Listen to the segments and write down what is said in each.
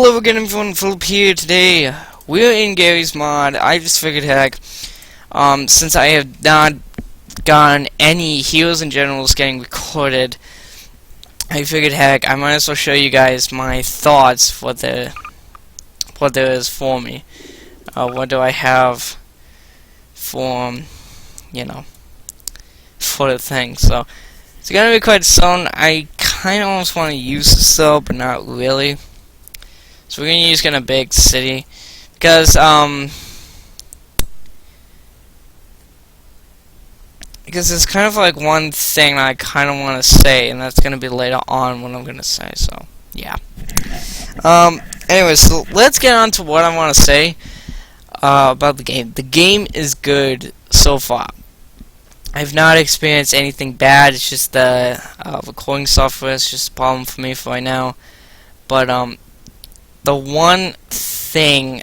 Hello again everyone, Philip here. Today we're in Gary's mod. I just figured, heck, since I have not gotten any heroes and generals getting recorded, I figured, heck, I might as well show you guys my thoughts, what there is for me. What do I have for, for the thing. So it's gonna be quite soon. I kind of almost want to use this though, but not really. So we're gonna use a big city because it's kind of like one thing that I kind of want to say, and that's gonna be later on what I'm gonna say. So yeah. Anyways, so let's get on to what I want to say about the game. The game is good so far. I've not experienced anything bad. It's just the recording software is just a problem for me for right now. But the one thing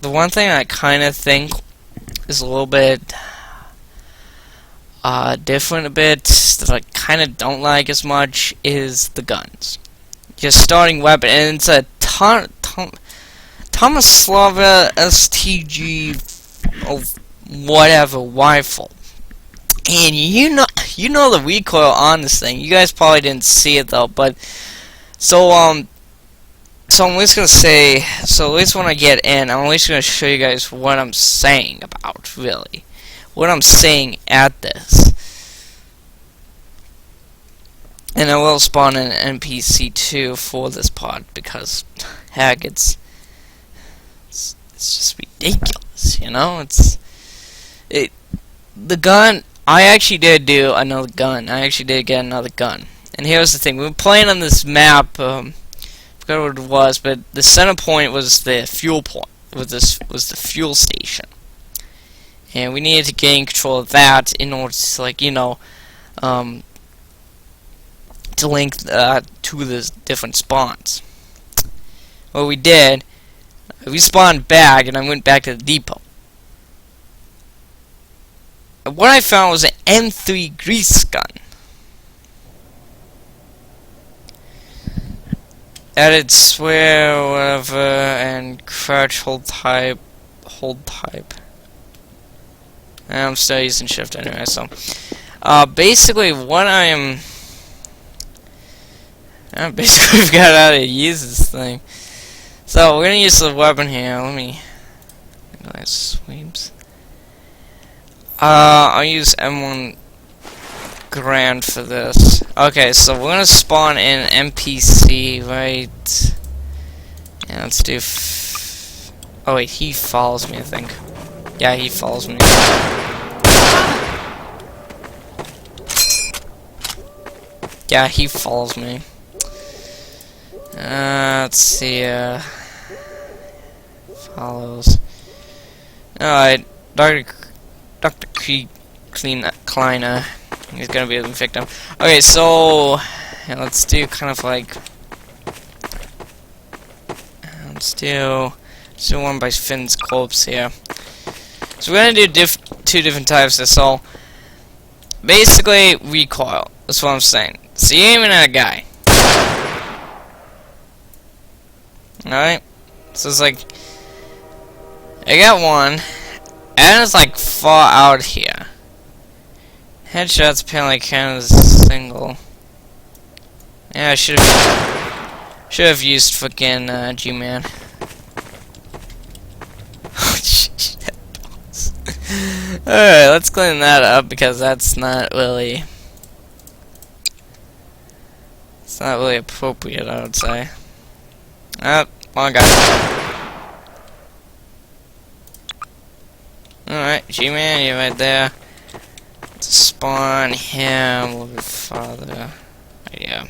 I kind of think is a little bit different that I kind of don't like as much is the guns. Your starting weapon, and it's a Tomislava STG whatever rifle. And you know the recoil on this thing. You guys probably didn't see it though, but so I'm just gonna say, so at least when I get in, I'm at least gonna show you guys what I'm saying about, really. What I'm saying at this. And I will spawn an NPC too for this pod because heck, it's just ridiculous, you know? The gun, I actually did do another gun. I actually did get another gun. And here's the thing, we were playing on this map, I forgot what it was, but the center point was the fuel point. Was the fuel station. And we needed to gain control of that in order to, like, to link to the different spawns. What we did, we spawned back, and I went back to the depot. And what I found was an M3 Geese gun. Added swear, whatever, and crouch, hold type. And I'm still using shift anyway, so. Basically, what I am. I basically forgot how to use this thing. So, we're gonna use the weapon here. Let me. Nice sweeps. I'll use M1 Grand for this. Okay, so we're gonna spawn in NPC, right? Yeah, let's do. Oh wait, he follows me, I think. Yeah, he follows me. Yeah, he follows me. Let's see. Follows. Alright, Dr.PhilYT. He's gonna be the victim. Okay, so yeah, let's do kind of like let's do one by Finn's corpse here. So we're gonna do two different types of so basically recoil. That's what I'm saying. So you're aiming at a guy. Alright? So it's like I got one and it's like far out here. Headshots apparently count as single. Yeah, I should have used fucking G-Man. Alright, let's clean that up because that's not really appropriate, I would say. One guy. Alright, G-Man, you're right there. Let's spawn him a little bit farther. Yeah.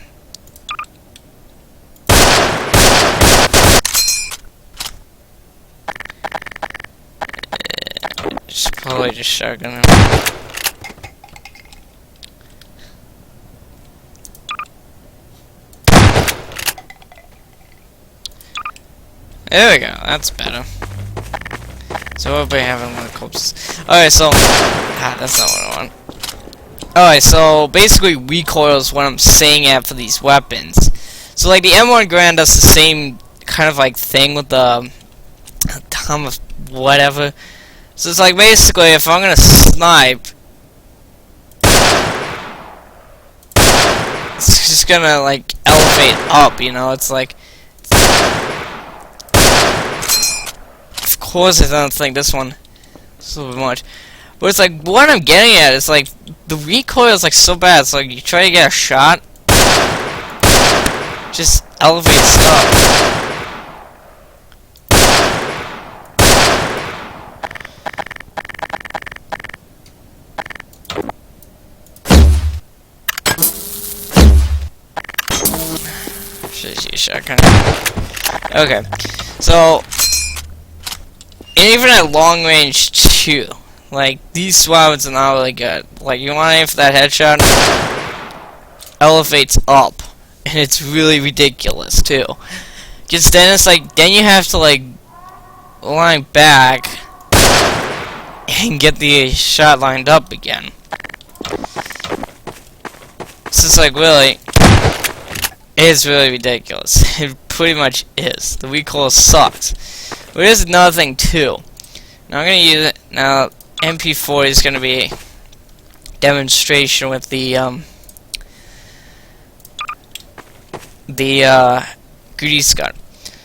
Probably just shotgun him. There we go, that's better. So what we having one of the corpses. Alright, so that's not what I want. Alright, so basically recoil is what I'm saying at for these weapons. So like the M1 Grand does the same kind of like thing with the tom of whatever. So it's like basically if I'm gonna snipe, it's just gonna like elevate up, you know. It's like, of course I don't think this one is a little bit much, but it's like what I'm getting at is like the recoil is like so bad. It's like you try to get a shot, just elevates up. Shotgun. Okay, so and even at long range too, like these weapons are not really good. Like you want to aim for that headshot, elevates up, and it's really ridiculous too. Because then it's like then you have to like line back and get the shot lined up again. So it's like really. It's really ridiculous. It pretty much is. The recoil sucks. But here's another thing too. Now I'm gonna use it. Now MP4 is gonna be a demonstration with the Geese gun.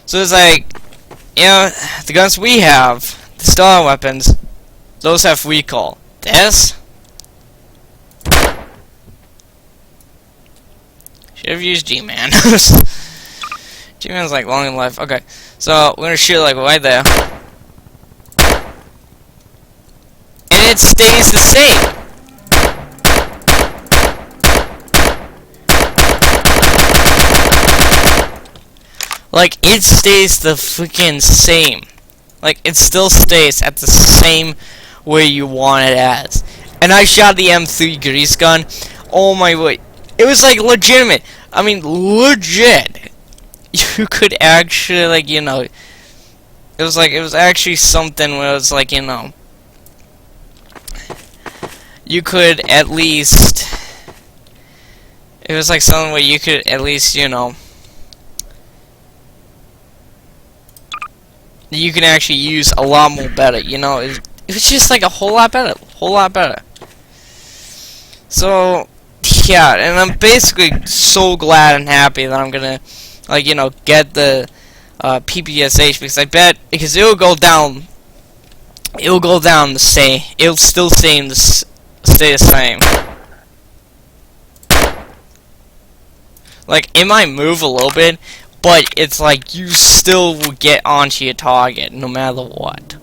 So it's like, you know, the guns we have, the star weapons, those have recoil. This. Should have used G-Man. G-Man's like long in life. Okay, so we're gonna shoot like right there, and it stays the same. Like it stays the freaking same. Like it still stays at the same where you want it as. And I shot the M3 Grease gun. Oh my word. It was like legitimate. I mean, legit. You could actually, like, you know, it was actually something where it was like, you know, you could at least, it was like something where you could at least, you know, you can actually use a lot more better, you know. It was just like a whole lot better. So yeah, and I'm basically so glad and happy that I'm gonna, like, you know, get the PPSH, because I bet, because it'll go down the same, it'll still stay the same. Like, it might move a little bit, but it's like you still will get onto your target no matter what.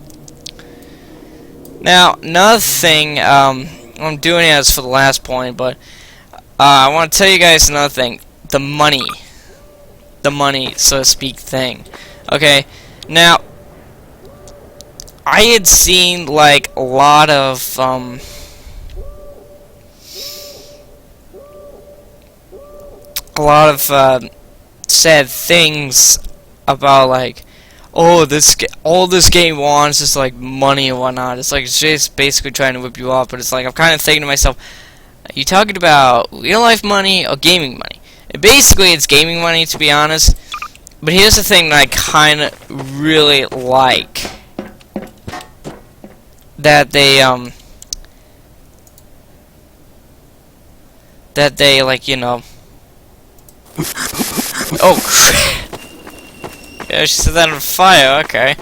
Now, another thing, I'm doing it as for the last point, but I want to tell you guys another thing. The money, so to speak, thing. Okay, now, I had seen, like, a lot of, said things about, like, oh, all this game wants is like money and whatnot. It's like it's just basically trying to whip you off. But it's like I'm kind of thinking to myself, are you talking about real life money or gaming money? And basically, it's gaming money, to be honest. But here's the thing that I kind of really like, that they like, you know. Oh crap. Yeah, she set that on fire, okay.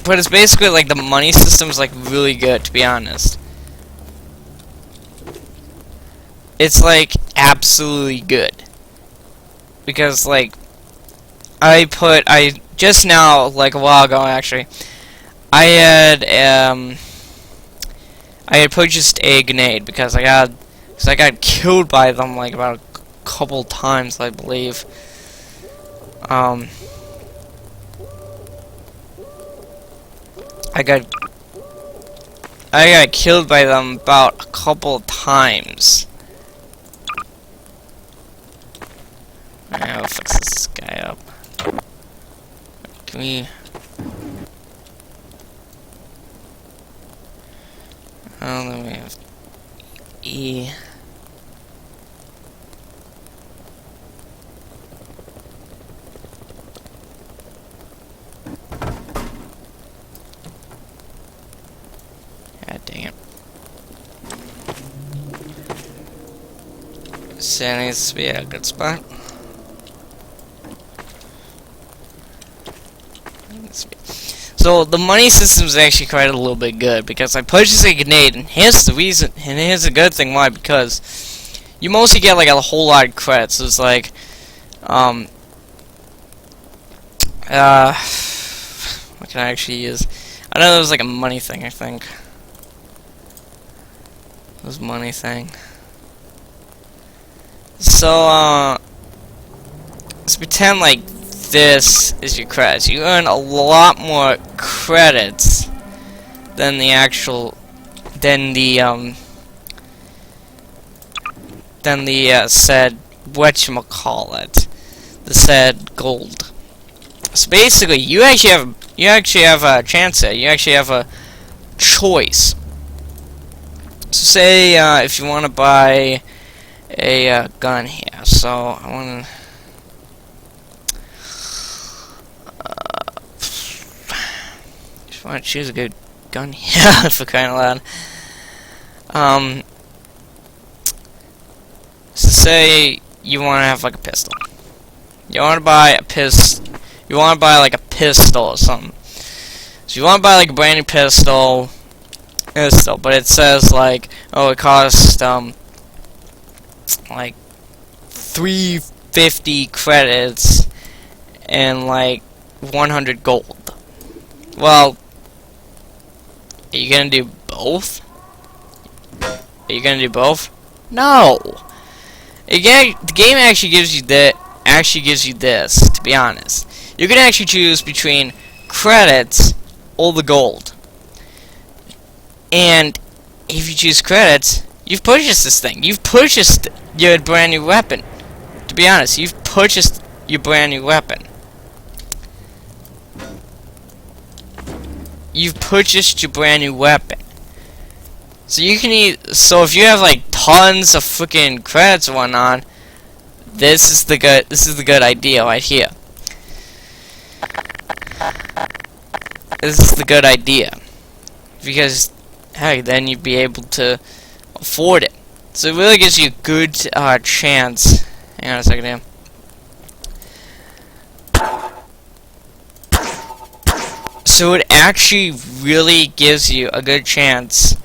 But it's basically like the money system is like really good, to be honest. It's like absolutely good. Because like I just now, like a while ago actually, I had purchased a grenade because I got killed by them like about a couple times, I believe. I got killed by them about a couple times. I'll fix this guy up. Can we? Oh, then we have E. So it needs to be a good spot. So the money system is actually quite a little bit good because I purchased a grenade, and here's the reason, and here's the good thing why, because you mostly get like a whole lot of credits. So it's like, what can I actually use? I know there was like a money thing, I think. It was money thing. So, let's pretend like this is your credits. You earn a lot more credits than the actual, than the said, whatchamacallit, the said gold. So basically, you actually have a chance here. You actually have a choice. So say if you want to buy a gun here. So I want to. Just want to choose a good gun here for crying out loud. So say you want to have like a pistol. You want to buy a pistol. You want to buy like a pistol or something. So you want to buy like a brand new pistol. But it says like, oh, it costs like 350 credits and like 100 gold. Well, are you gonna do both? Are you gonna do both? No. The game actually gives you that. Actually gives you this. To be honest, you can actually choose between credits or the gold. And if you choose credits, you've purchased this thing. You've purchased your brand new weapon. To be honest, you've purchased your brand new weapon. You've purchased your brand new weapon. So you can so if you have like tons of freaking credits or whatnot, this is the good idea right here. This is the good idea. Because heck, then you'd be able to afford it. So it really gives you a good chance. Hang on a second here. So it actually really gives you a good chance.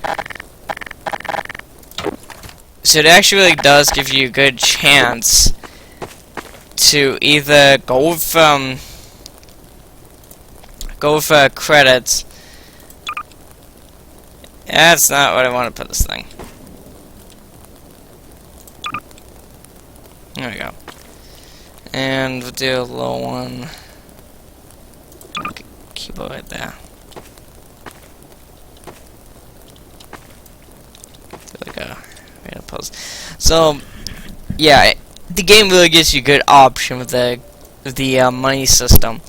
So it actually really does give you a good chance to either go with credits. That's not what I want to put this thing. There we go. And we'll do a low one. Keep it right there. Do like a random pose. So, yeah, the game really gives you a good option with the money system.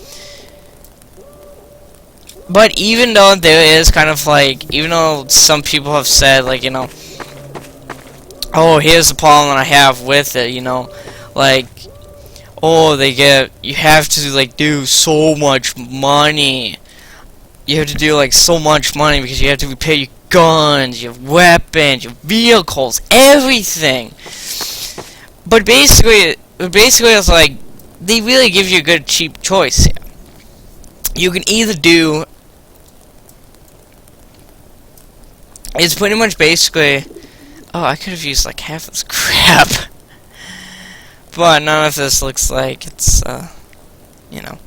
But even though there is kind of like, even though some people have said like, you know, oh, here's the problem that I have with it, you know, like, oh, you have to like do so much money. You have to do like so much money because you have to repair your guns, your weapons, your vehicles, everything. But basically it's like, they really give you a good cheap choice here. You can either do, it's pretty much basically, oh, I could have used like half this crap. But none of this looks like it's, you know.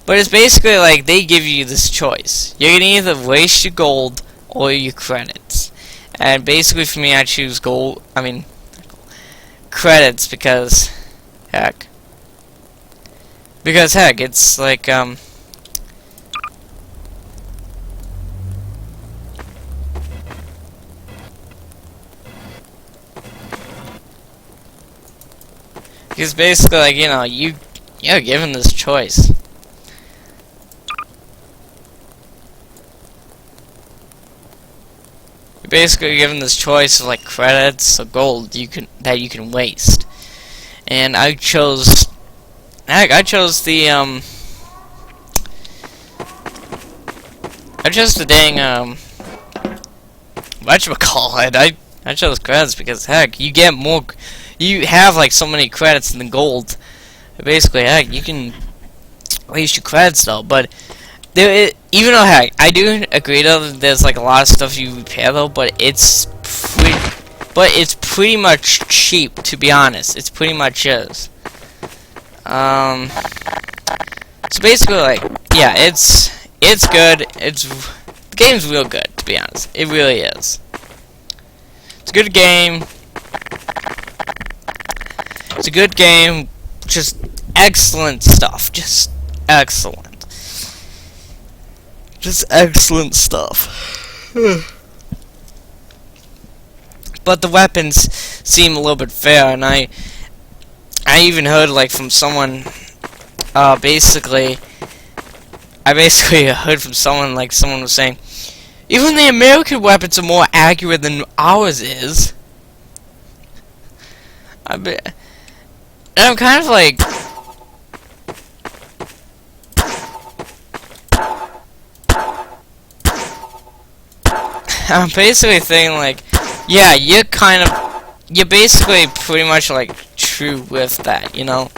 But it's basically like they give you this choice. You can either waste your gold or your credits. And basically for me, I choose credits because, heck. Because heck, it's like, because basically, like, you know, you're given this choice. You're basically given this choice of like credits or gold that you can waste. And I chose the dang whatchamacallit, I chose credits because heck, you get more you have like so many credits in the gold. Basically, heck, you can waste your credits though. But even though heck, I do agree though that there's like a lot of stuff you repair though, but it's pretty much cheap, to be honest. It's pretty much is. So basically, like, yeah, it's good. The game's real good, to be honest. It really is. It's a good game. It's a good game. Just excellent stuff. Just excellent. Just excellent stuff. But the weapons seem a little bit fair, and I even heard like from someone. I basically heard from someone, like someone was saying, even the American weapons are more accurate than ours is. And I'm kind of like, I'm basically thinking like, yeah, you're basically pretty much like true with that, you know.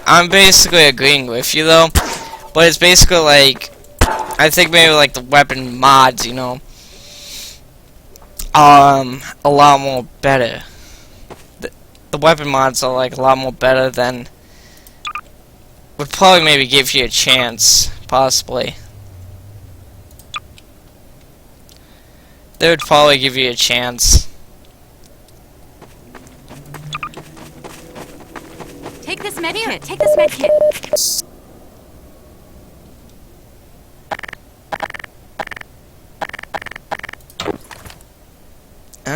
I'm basically agreeing with you though, but it's basically like, I think maybe like the weapon mods, you know, a lot more better. The weapon mods are like a lot more better than, would probably maybe give you a chance, possibly. They would probably give you a chance. Take this med kit. Take this med kit.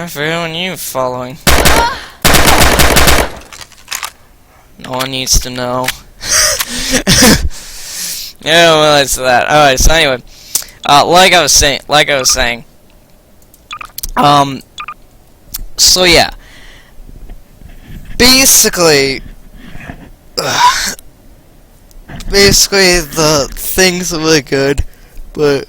For anyone you following. No one needs to know. Yeah, well, it's that. Alright, so anyway. Like I was saying. So yeah. Basically, the things are really good, but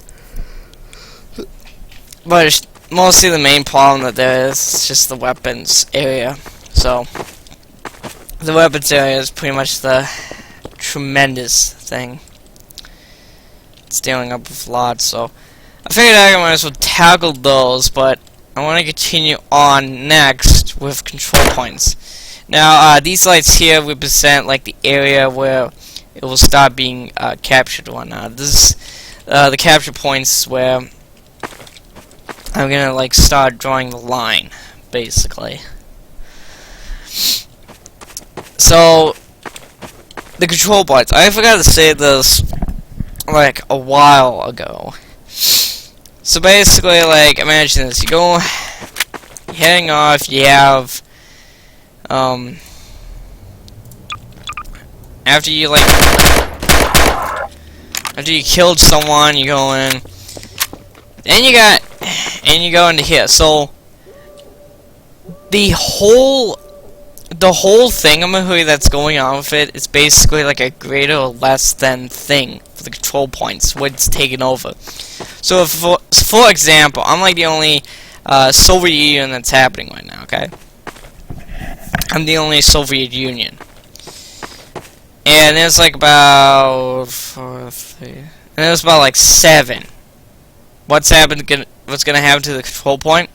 mostly the main problem that there is just the weapons area. So the weapons area is pretty much the tremendous thing. It's dealing up with lots, so I figured I might as well tackle those, but I want to continue on next with control points. Now, these lights here represent like the area where it will start being captured or whatnot. This is the capture points where I'm gonna like start drawing the line, basically. So the control points. I forgot to say this like a while ago. So basically, like, imagine this: you're heading off. You have after you killed someone, you go in, and you go into here. So the whole thingamahoy that's going on with it is basically like a greater or less than thing for the control points when it's taken over. So for example, I'm like the only Soviet Union that's happening right now, okay? I'm the only Soviet Union. And there's like about 7. What's gonna happen to the control point?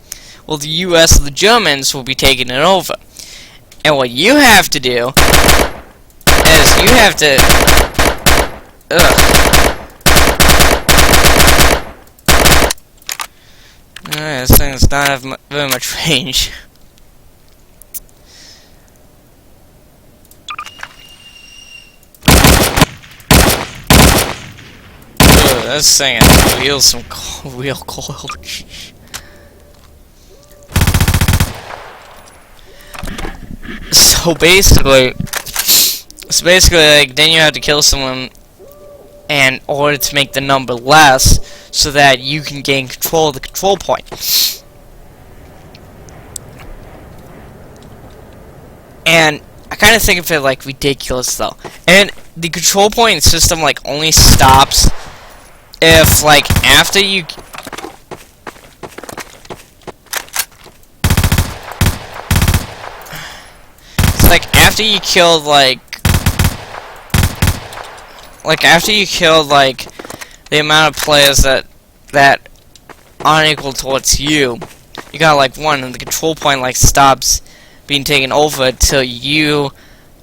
Well, the US and the Germans will be taking it over. And what you have to do is you have to this thing does not have very much range. This thing feels some real cold. So basically, like, then you have to kill someone in order to make the number less, so that you can gain control of the control point. And I kind of think of it like ridiculous though. And the control point system like only stops if like after you It's like after you killed like after you killed like the amount of players that aren't equal towards you, you got like one, and the control point like stops being taken over till you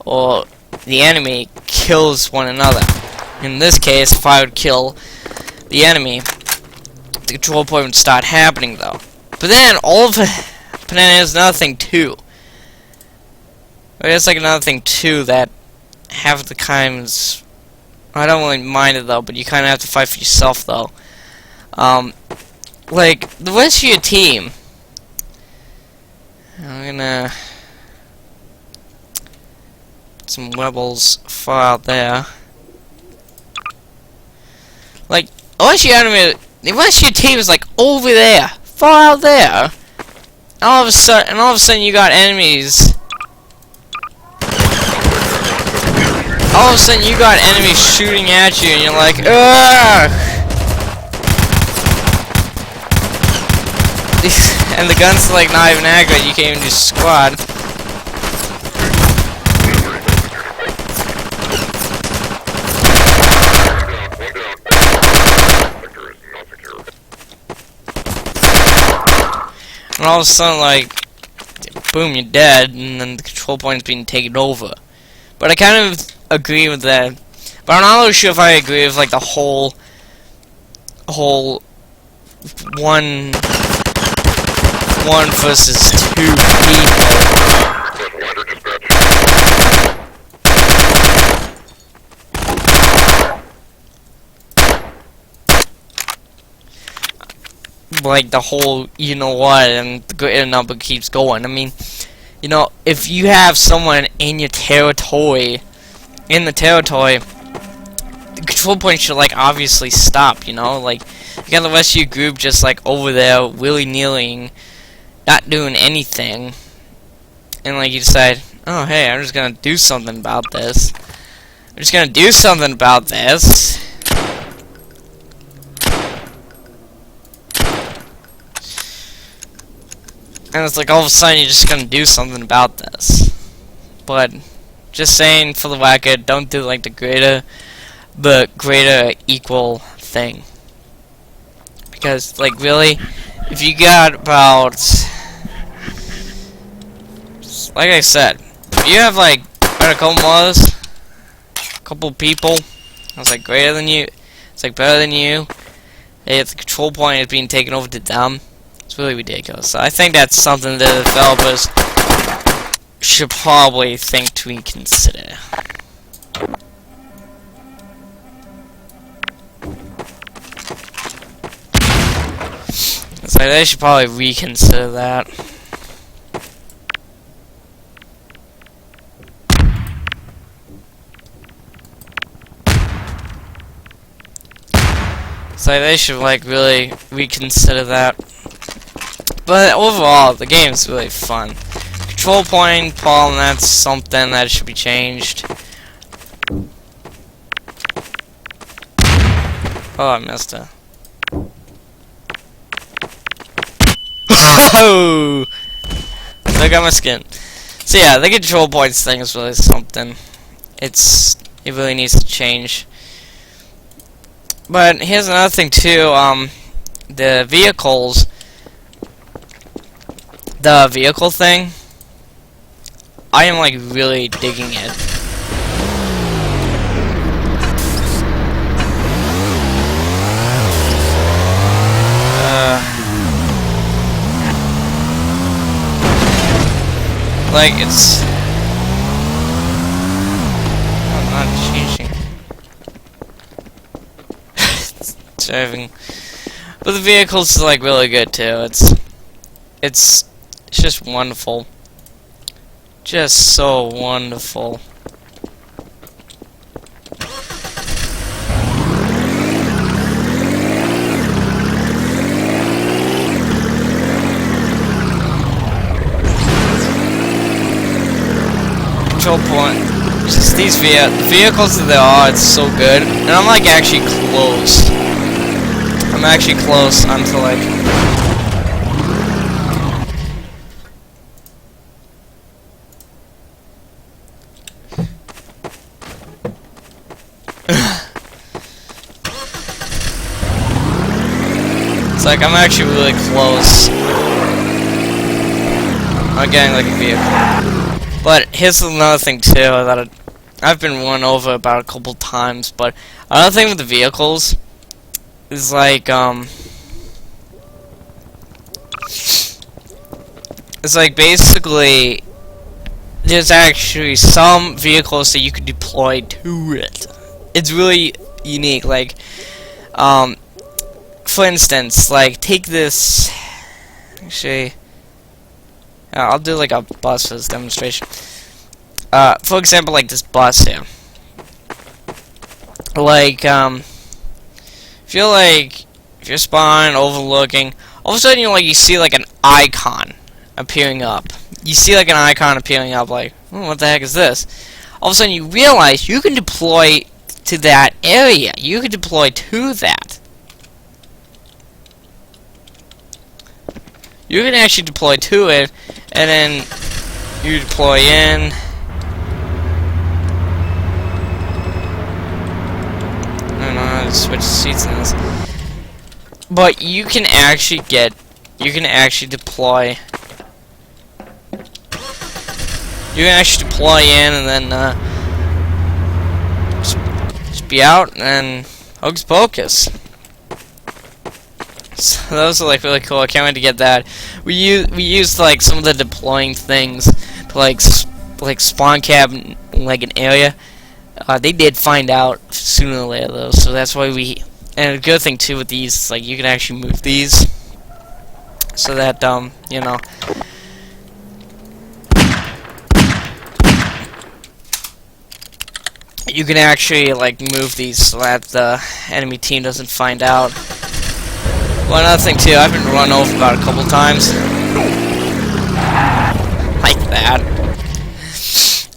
or the enemy kills one another. In this case, if I would kill the enemy, the control point would start happening though. But then there's another thing too. There's like another thing too that half the times I don't really mind it though, but you kind of have to fight for yourself though. Like the rest of your team, I'm gonna put some rebels far out there. Like unless your enemy, the rest of your team is like over there, far out there. And all of a sudden you got enemies. All of a sudden you got enemies shooting at you, and you're like, ugh! And the gun's like not even accurate. You can't even do squad. And all of a sudden, like, boom, you're dead, and then the control point is being taken over. But I kind of agree with that. But I'm not really sure if I agree with like the whole one versus two people. Like the whole, you know what, and the greater number keeps going. I mean, you know, if you have someone in your territory, the control point should like obviously stop, you know? Like, you got the rest of your group just like over there willy-nilly, not doing anything, and like you decide, oh hey, I'm just gonna do something about this. And it's like all of a sudden you're just gonna do something about this. But just saying for the record, don't do like the greater equal thing. Because like really, if you got about, like I said, if you have like a couple people that's like greater than you, it's like better than you, if the control point is being taken over to them, it's really ridiculous. So I think that's something that the developers should probably think to reconsider. It's like they should probably reconsider that. It's like they should like really reconsider that. But overall, the game's really fun. Control point problem, that's something that should be changed. Oh, I missed it. Oh! Look at my skin. So yeah, the control points thing is really something. It really needs to change. But here's another thing too, the vehicles. The vehicle thing, I am like really digging it. Like it's I'm not changing. It's driving, but the vehicles are like really good too. It's just wonderful. Just so wonderful. Control point. Just these vehicles that there are, it's so good. And I'm like actually close. I'm actually close onto like It's like I'm actually really close. I'm getting like a vehicle. But here's another thing too that I've been run over about a couple times. But another thing with the vehicles is like it's like basically there's actually some vehicles that you could deploy to it. It's really unique. Like for instance, like take this. Actually, I'll do like a bus for this demonstration. For example, like this bus here. Like feel like if you're spawning, overlooking, all of a sudden you see like an icon appearing up. You see like an icon appearing up, like, oh, what the heck is this? All of a sudden you realize you can deploy to that area. You can deploy to that. You can actually deploy to it, and then you deploy in. I don't know how to switch seats in this. But you can actually deploy. You can actually deploy in and then just be out and hocus pocus. So those are like really cool. I can't wait to get that. We used like some of the deploying things to like spawn cap like an area. They did find out sooner or later though, so that's why we. And a good thing too with these is like you can actually move these so that you know. You can actually like move these so that the enemy team doesn't find out. Well, another thing too, I've been run over about a couple times. Like that.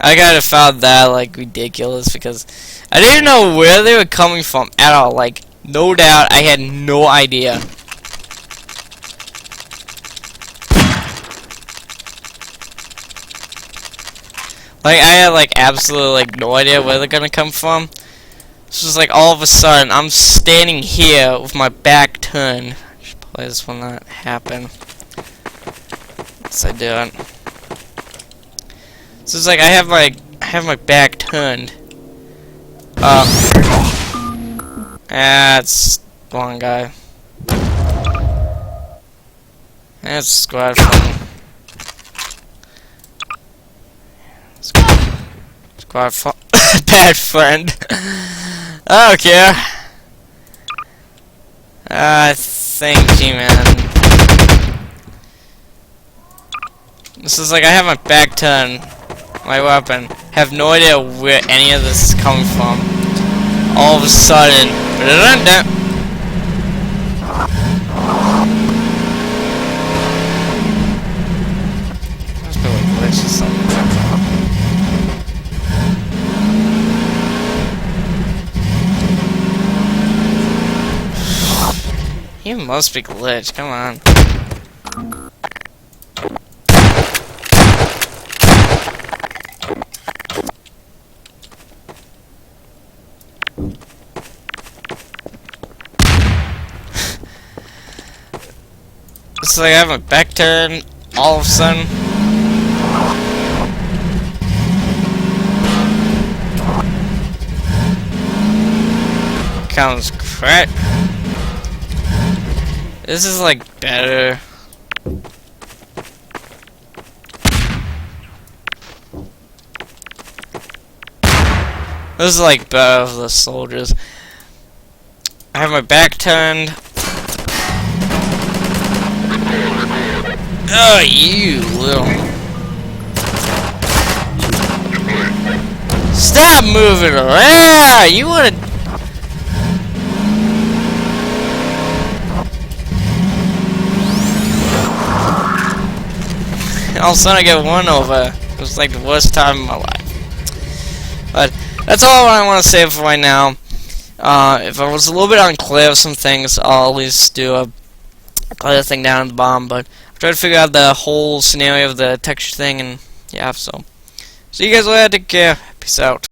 I kind of found that like ridiculous because I didn't know where they were coming from at all. Like, no doubt, I had no idea. Like, I had like absolutely like no idea where they're gonna come from. It's just like all of a sudden I'm standing here with my back turned. Should play this will not happen. Yes, I do it. So it's like I have my back turned. That's the wrong guy. That's squad friend. Bad friend. I don't care. Thank you, man. This is like I have my back turned, my weapon. Have no idea where any of this is coming from. All of a sudden, must be like glitch or something. You must be glitched, come on. It's like I have my back turned all of a sudden. Counts crap. This is like better. This is like better for the soldiers. I have my back turned. Oh, you little. Stop moving around! You wanna. All of a sudden I get one over. It was like the worst time of my life. But that's all I want to say for right now. If I was a little bit unclear of some things, I'll at least do a clear thing down at the bottom. But I've tried to figure out the whole scenario of the texture thing, and yeah, so. See you guys later. Take care. Peace out.